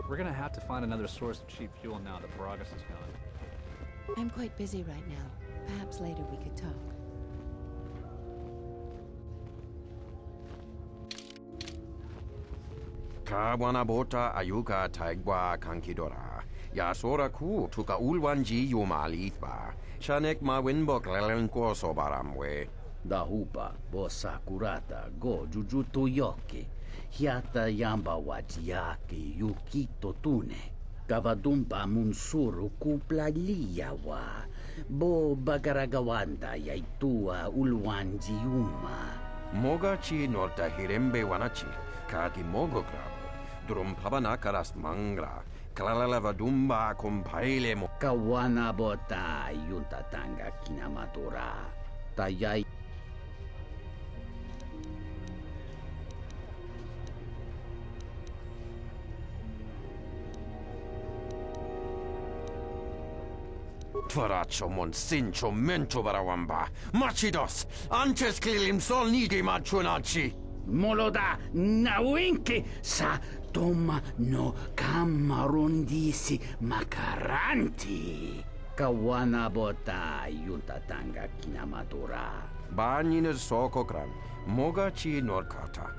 We're gonna have to find another source of cheap fuel now that Paragus is gone. I'm quite busy right now. Perhaps later we could talk. Kawana bota ayuka taigwa kankidora. Yasora ku tuka ulwanji yumalithba. Shanek ma winbok lelenko sobaramwe. Dahupa bosa kurata go jujuto yoke. Hiata yamba wajiake yukito tune. Kavadumpa munsuru kuplaliyawa. Bo bagaragawanda yaitua ulwanji yuma. Mogachi norta hirembe wanachi. Kaki mogograbo. Drum pabana karas mangra. Kalalava dumba compaile mo. Kawana bota yuntatanga kinamatora. Tayai. Tvaraccio monsincho mento barawamba. Machidos. Antes kilim sol nigi machunachi. Moloda nawinki sa toma no kamarundisi makaranti. Kawana bota yuntatanga kinamatora. Banyin sokokran. Mogachi norkata.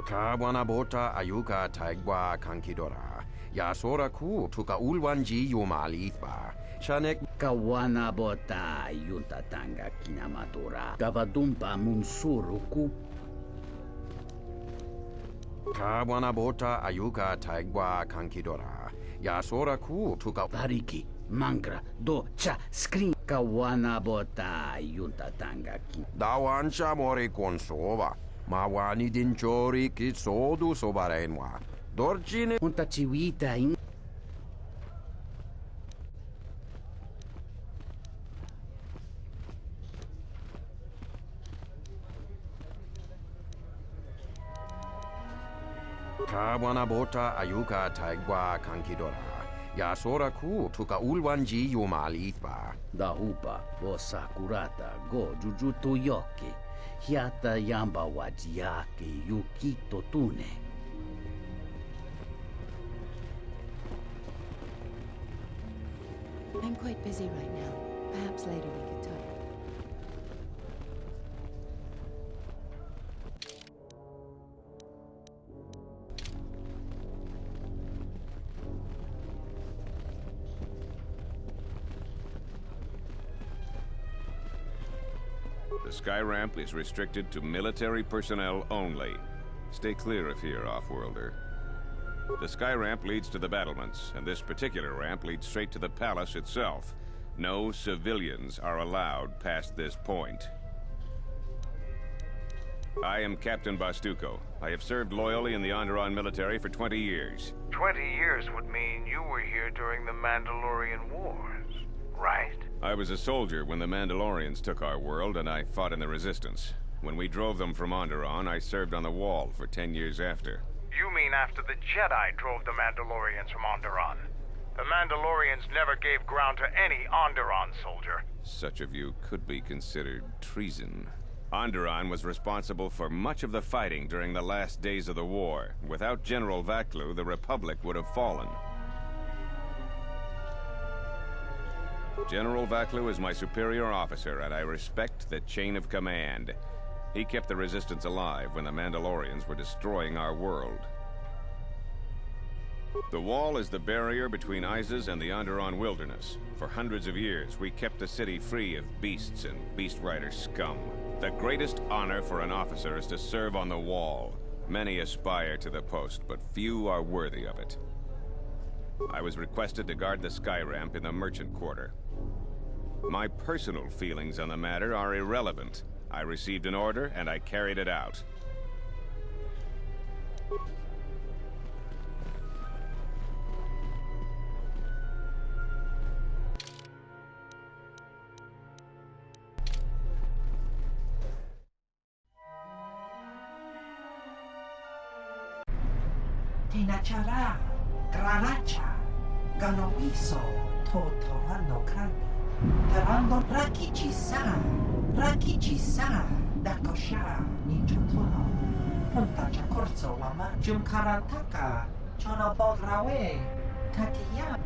Kawana bota ayuka taigwa kankidora. Yasora ku tuka ulwanji yumalithba. Shanek Kawana bota yuntatanga kinamatora. Kavadumpa munsuru ku. Kawana bota ayuka taigwa kankidora. Yasora ku tuka Variki mangra do cha screen. Kawana bota yuntatanga kin. Dawansha mori konsova. Mawani dinchori kitsodu sobarenwa. Dorjine Untachiwita in. Kawana bota ayuka taigwa kankidora. Yasora ku tuka ulwanji yumalithba. Dahupa bosa kurata go jujuto yoke. Hiata yamba wajiake yukito tune. I'm quite busy right now. Perhaps later we could talk. The sky ramp is restricted to military personnel only. Stay clear of here, Offworlder. The sky ramp leads to the battlements, and this particular ramp leads straight to the palace itself. No civilians are allowed past this point. I am Captain Bastuco. I have served loyally in the Onderon military for 20 years. 20 years would mean you were here during the Mandalorian Wars, right? I was a soldier when the Mandalorians took our world, and I fought in the Resistance. When we drove them from Onderon, I served on the Wall for 10 years after. You mean after the Jedi drove the Mandalorians from Onderon? The Mandalorians never gave ground to any Onderon soldier. Such of you could be considered treason. Onderon was responsible for much of the fighting during the last days of the war. Without General Vaklu, the Republic would have fallen. General Vaklu is my superior officer, and I respect the chain of command. He kept the Resistance alive when the Mandalorians were destroying our world. The Wall is the barrier between Isis and the Onderon wilderness. For hundreds of years, we kept the city free of beasts and Beast Rider scum. The greatest honor for an officer is to serve on the Wall. Many aspire to the post, but few are worthy of it. I was requested to guard the sky ramp in the merchant quarter. My personal feelings on the matter are irrelevant. I received an order, and I carried it out. Tinachara, Granacha, Ganowiso, Totorano Krani, Ando Rakichi-san, Dakosha, Nijutono, Punta Chakorso, Wama, Jumkarataka, Chono Bograwe, Takiya.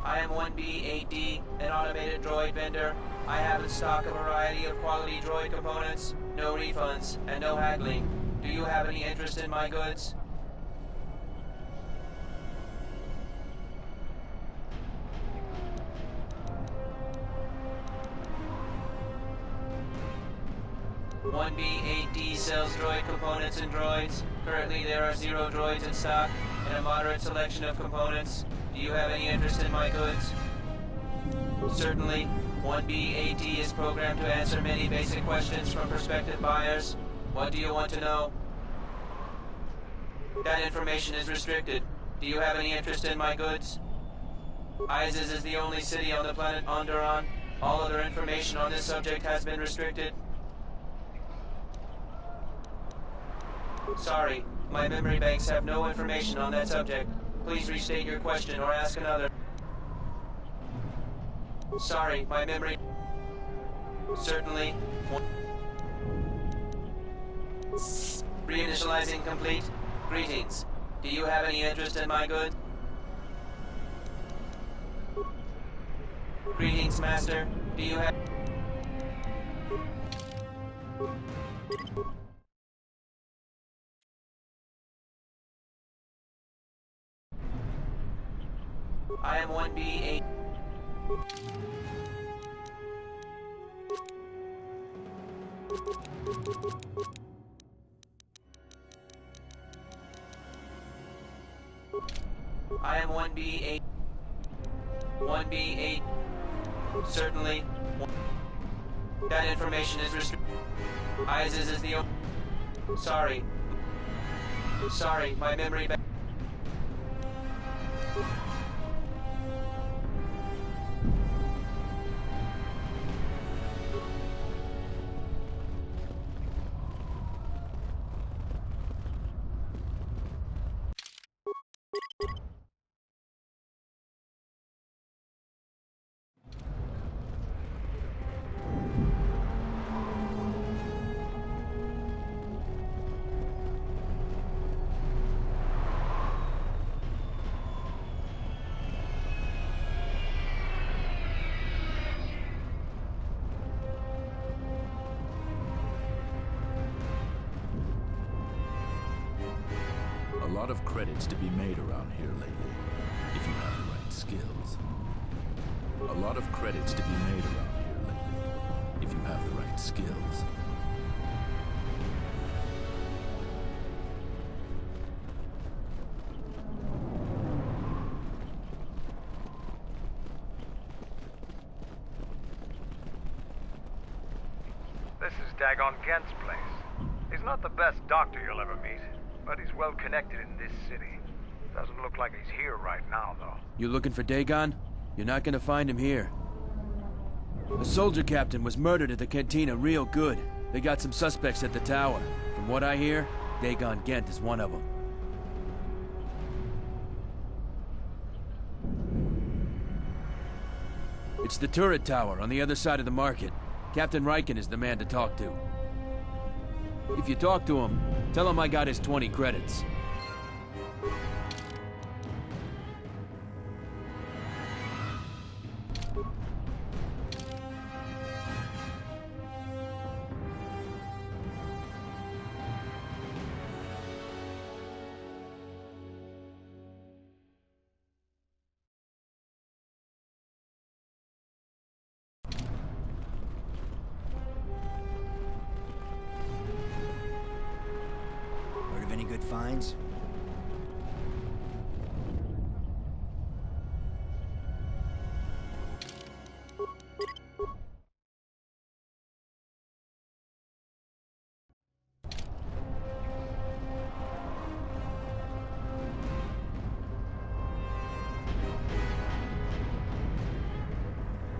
I am 1B8D, an automated droid vendor. I have in stock a variety of quality droid components, no refunds, and no haggling. Do you have any interest in my goods? One B8D sells droid components and droids. Currently there are 0 droids in stock and a moderate selection of components. Do you have any interest in my goods? Certainly. 1B8D is programmed to answer many basic questions from prospective buyers. What do you want to know? That information is restricted. Do you have any interest in my goods? Isis is the only city on the planet Onderon. All other information on this subject has been restricted. Sorry, my memory banks have no information on that subject. Please restate your question or ask another. Sorry, my memory... Certainly. Reinitializing complete. Greetings. Do you have any interest in my goods? Greetings, Master. Do you have... I am 1B8. I am 1B8. 1B8. Certainly. That information is restricted. Isis is the only... Sorry. Sorry, my memory... A lot of credits to be made around here lately, if you have the right skills. A lot of credits to be made around here lately, if you have the right skills. This is Dagon Gent's place. He's not the best doctor you'll ever meet, but he's well connected in this city. Doesn't look like he's here right now, though. You looking for Dagon? You're not gonna find him here. A soldier captain was murdered at the cantina real good. They got some suspects at the tower. From what I hear, Dagon Gent is one of them. It's the turret tower on the other side of the market. Captain Riken is the man to talk to. If you talk to him, tell him I got his 20 credits. Heard of any good finds?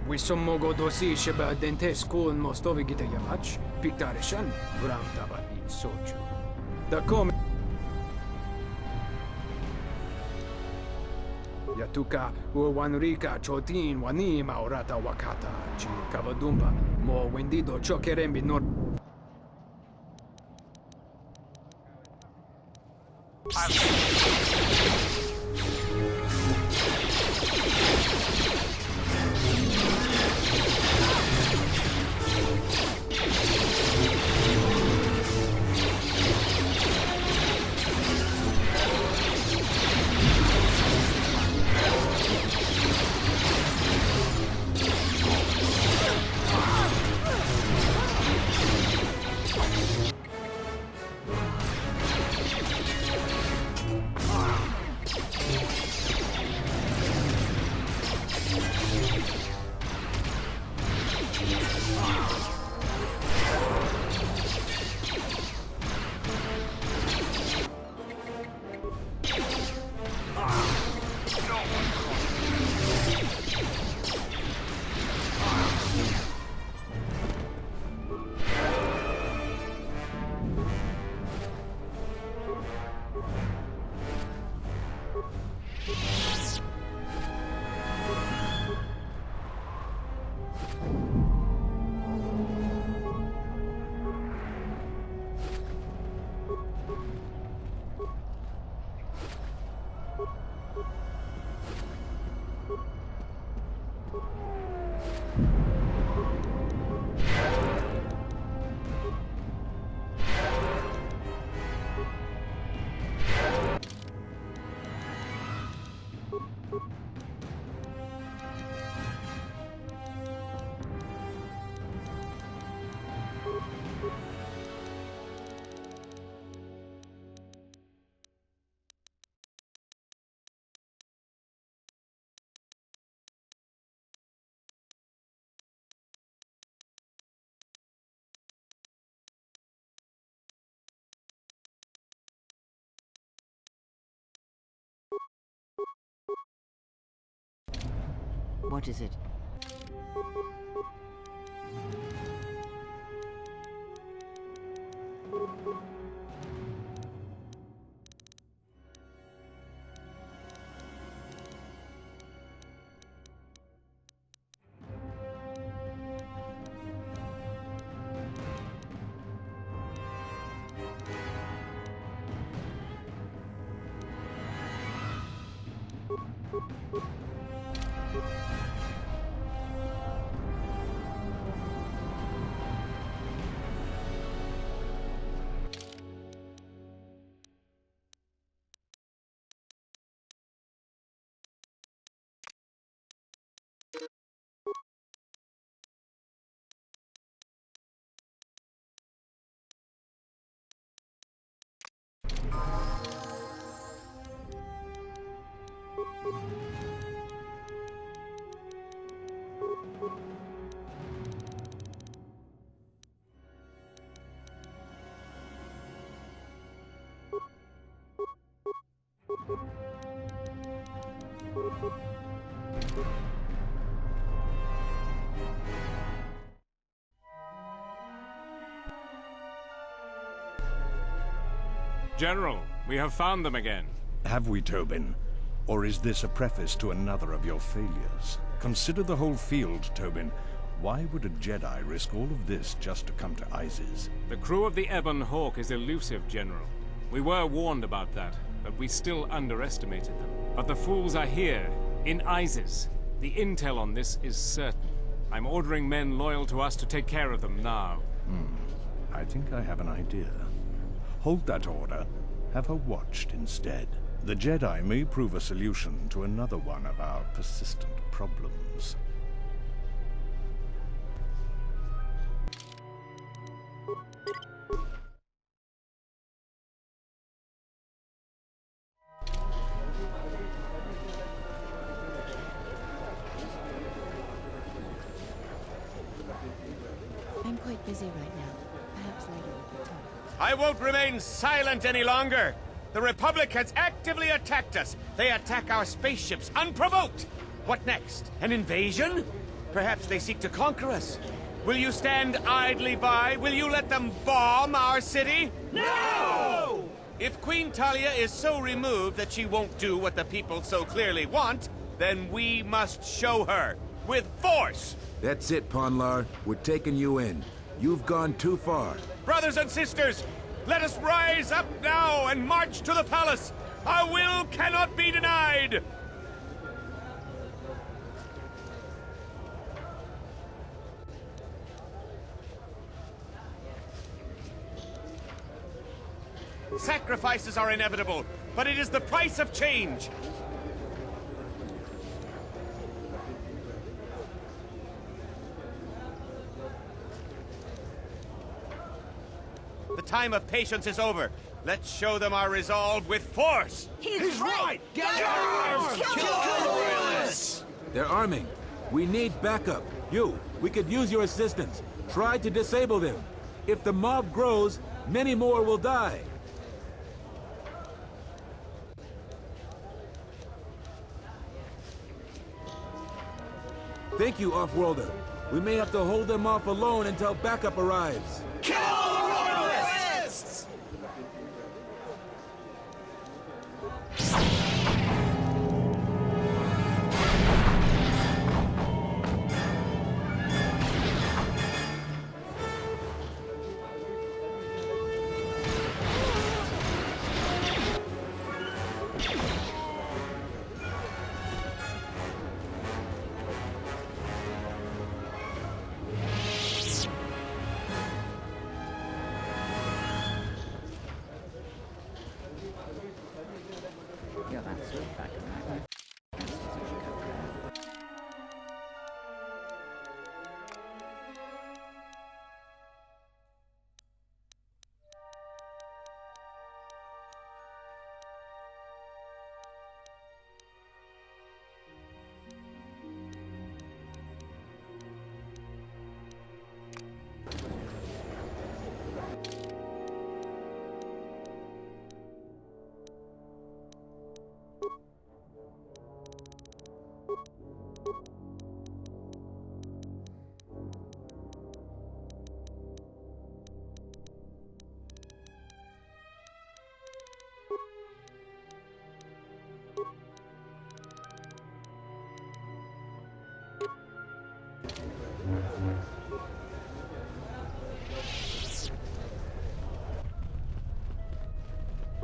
Wisommo godosi sheba dentes kun mostovi gita yamach, piktarishan, bram taba in sochu. Da come Yatuka uwanrika chotin wani maurata wakata chi kavadumba mo wendido chokerembi nor What is it? General, we have found them again. Have we, Tobin? Or is this a preface to another of your failures? Consider the whole field, Tobin. Why would a Jedi risk all of this just to come to Isis? The crew of the Ebon Hawk is elusive, General. We were warned about that, but we still underestimated them. But the fools are here, in Isis. The intel on this is certain. I'm ordering men loyal to us to take care of them now. I think I have an idea. Hold that order. Have her watched instead. The Jedi may prove a solution to another one of our persistent problems. I'm quite busy right now. Perhaps later we could talk. I won't remain silent any longer. The Republic has actively attacked us. They attack our spaceships unprovoked. What next? An invasion? Perhaps they seek to conquer us. Will you stand idly by? Will you let them bomb our city? No! If Queen Talia is so removed that she won't do what the people so clearly want, then we must show her with force. That's it, Ponlar. We're taking you in. You've gone too far. Brothers and sisters, let us rise up now and march to the palace. Our will cannot be denied. Sacrifices are inevitable, but it is the price of change. The time of patience is over. Let's show them our resolve with force. He's right! Get arms! Kill the Royalists! They're arming. We need backup. We could use your assistance. Try to disable them. If the mob grows, many more will die. Thank you, Offworlder. We may have to hold them off alone until backup arrives. Kill the Royalists! Yeah, that's it. Back in that.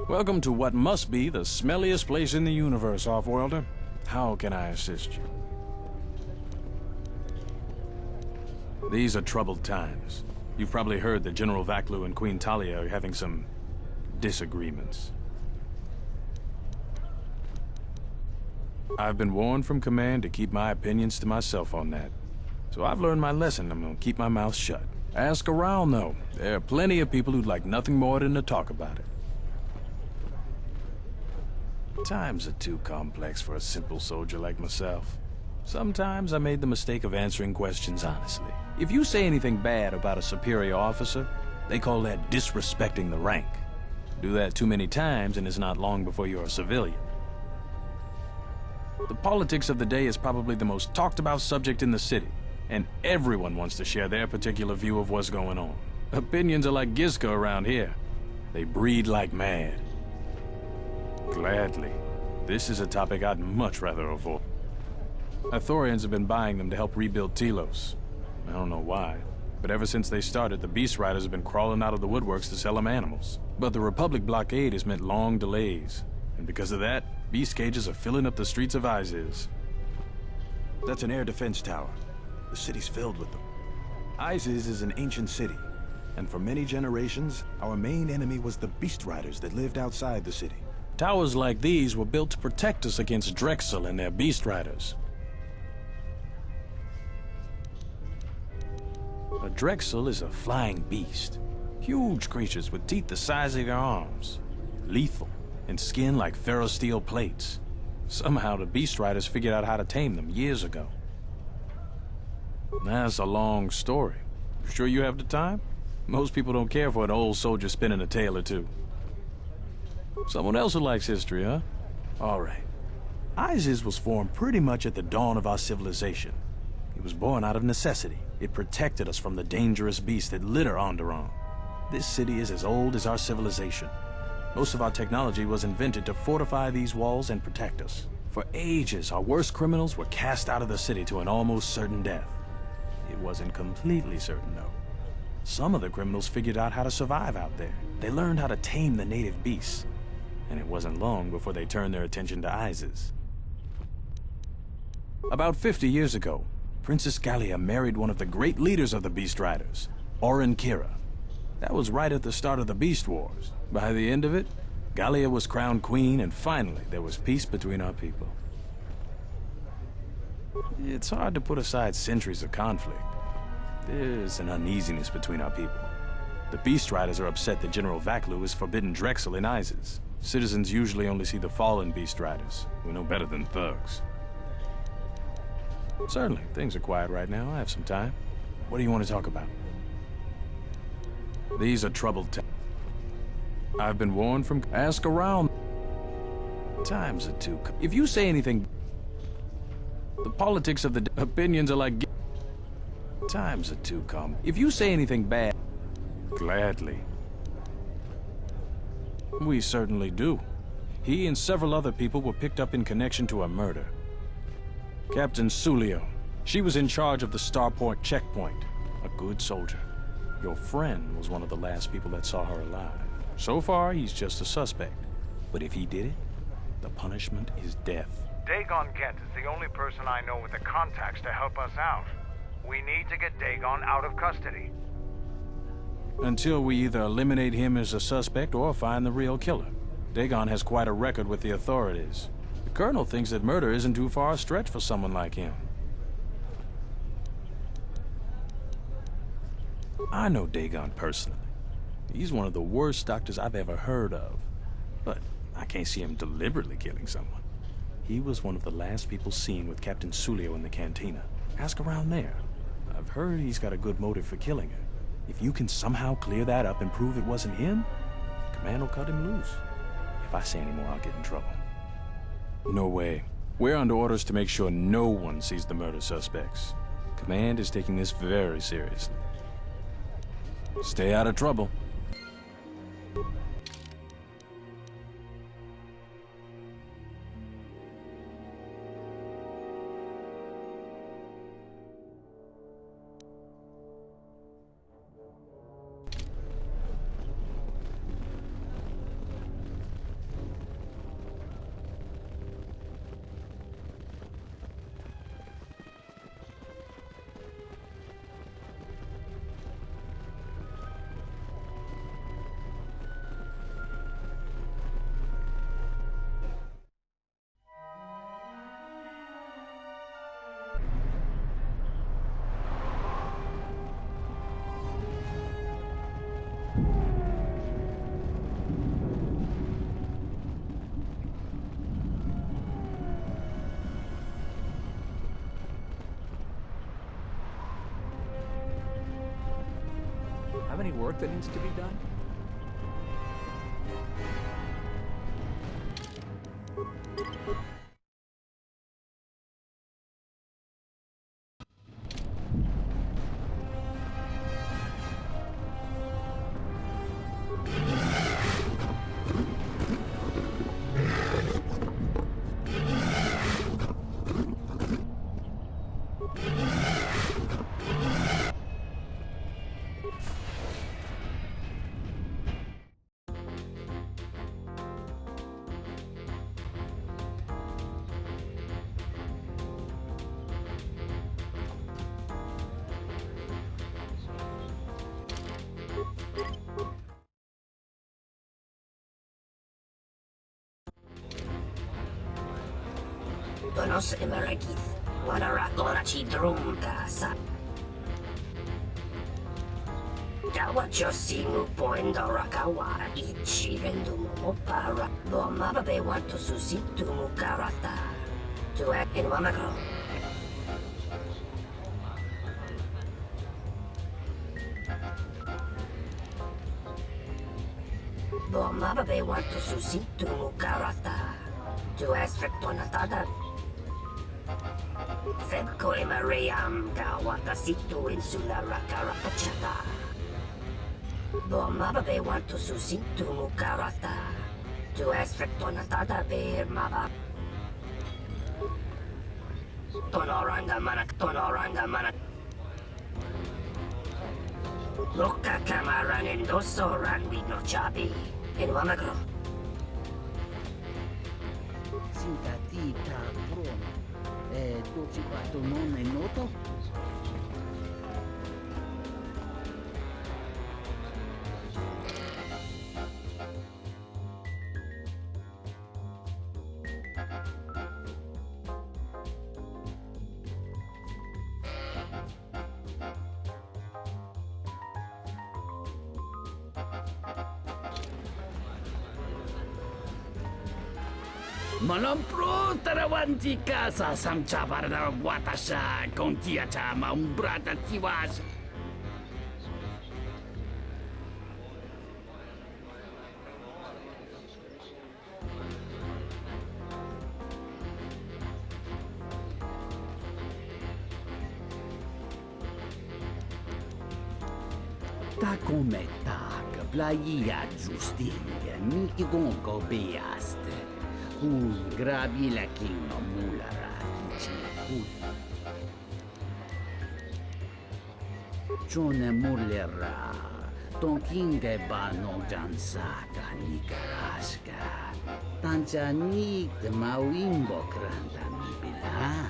Welcome to what must be the smelliest place in the universe, Offworlder. How can I assist you? These are troubled times. You've probably heard that General Vaklu and Queen Talia are having some disagreements. I've been warned from command to keep my opinions to myself on that. So I've learned my lesson. I'm gonna keep my mouth shut. Ask around, though. There are plenty of people who'd like nothing more than to talk about it. Times are too complex for a simple soldier like myself. Sometimes I made the mistake of answering questions honestly. If you say anything bad about a superior officer, they call that disrespecting the rank. Do that too many times and it's not long before you're a civilian. The politics of the day is probably the most talked about subject in the city, and everyone wants to share their particular view of what's going on. Opinions are like Gizka around here. They breed like mad. Gladly. This is a topic I'd much rather avoid. Ithorians have been buying them to help rebuild Telos. I don't know why, but ever since they started, the Beast Riders have been crawling out of the woodworks to sell them animals. But the Republic blockade has meant long delays, and because of that, beast cages are filling up the streets of Izis. That's an air defense tower. The city's filled with them. Izis is an ancient city, and for many generations, our main enemy was the Beast Riders that lived outside the city. Towers like these were built to protect us against Drexel and their Beast Riders. A Drexel is a flying beast. Huge creatures with teeth the size of your arms. Lethal, and skin like ferrosteel plates. Somehow the Beast Riders figured out how to tame them years ago. That's a long story. Sure you have the time? Most people don't care for an old soldier spinning a tale or two. Someone else who likes history, huh? All right. Izis was formed pretty much at the dawn of our civilization. It was born out of necessity. It protected us from the dangerous beasts that litter Onderon. This city is as old as our civilization. Most of our technology was invented to fortify these walls and protect us. For ages, our worst criminals were cast out of the city to an almost certain death. It wasn't completely certain, though. Some of the criminals figured out how to survive out there. They learned how to tame the native beasts. And it wasn't long before they turned their attention to Izis. About 50 years ago, Princess Gallia married one of the great leaders of the Beast Riders, Orin Kira. That was right at the start of the Beast Wars. By the end of it, Gallia was crowned queen, and finally there was peace between our people. It's hard to put aside centuries of conflict. There's an uneasiness between our people. The Beast Riders are upset that General Vaklu has forbidden Drexel in Izis. Citizens usually only see the fallen Beast Riders, who are no better than thugs. Certainly, things are quiet right now. I have some time. What do you want to talk about? These are troubled times. I've been warned from... Ask around. Times are too... If you say anything... The politics of the... Opinions are like... Times are too calm. If you say anything bad... Gladly. We certainly do. He and several other people were picked up in connection to a murder. Captain Sulio. She was in charge of the Starport checkpoint. A good soldier. Your friend was one of the last people that saw her alive. So far, he's just a suspect. But if he did it, the punishment is death. Dagon Gent is the only person I know with the contacts to help us out. We need to get Dagon out of custody. Until we either eliminate him as a suspect or find the real killer. Dagon has quite a record with the authorities. The Colonel thinks that murder isn't too far a stretch for someone like him. I know Dagon personally. He's one of the worst doctors I've ever heard of. But I can't see him deliberately killing someone. He was one of the last people seen with Captain Sulio in the cantina. Ask around there. I've heard he's got a good motive for killing her. If you can somehow clear that up and prove it wasn't him, Command will cut him loose. If I say any more, I'll get in trouble. No way. We're under orders to make sure no one sees the murder suspects. Command is taking this very seriously. Stay out of trouble. Have any work that needs to be done? Donos emeragith, wanarakorachi drumta sa. Dawacho simu poindorakawa ichi rendumo para bomababe wanto susitu mukarata. To in Wamako. Bomababe wanto susitu mukarata. To aspectonatada. Febko Emariam Gawatasitu Insula Rakarakachata. Bomababe want to susitu mukarata. To aspectonatada bear maba. Tonoranga manak. Loka kamaran endoso ran with no chabi. In Wamagro. Sintatita prom. 24 non è noto? Malampro tarawanti casa samcha para watasha kontia chama umbrata tiwas. Ta come ta playa giustinga mi gonco beaste. Grabi la king no mulara kichi. John mulera. Ton king ba no jansaka ni karaska. Tancha ni mawimbo kranda mi bila.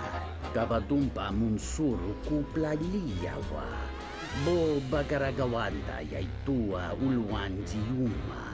Kavadumpa munsuru kupla liyawa. Bo bagaragawanda yaitua ulwanji yuma.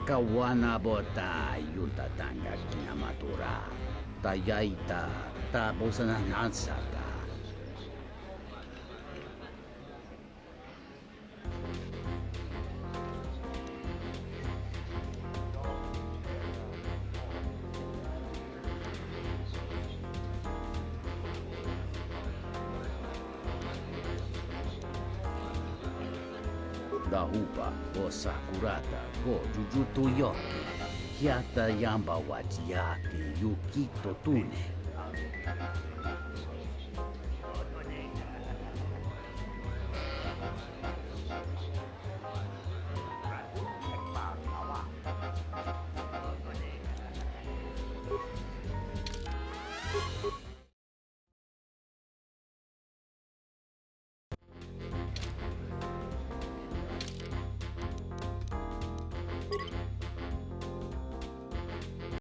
kawana bota yunta tanga kinamatura. Tayaita tabosana nansata. Dahupa o sakurata go jujuto yoki. Hiata yamba wajiaki yukito tune.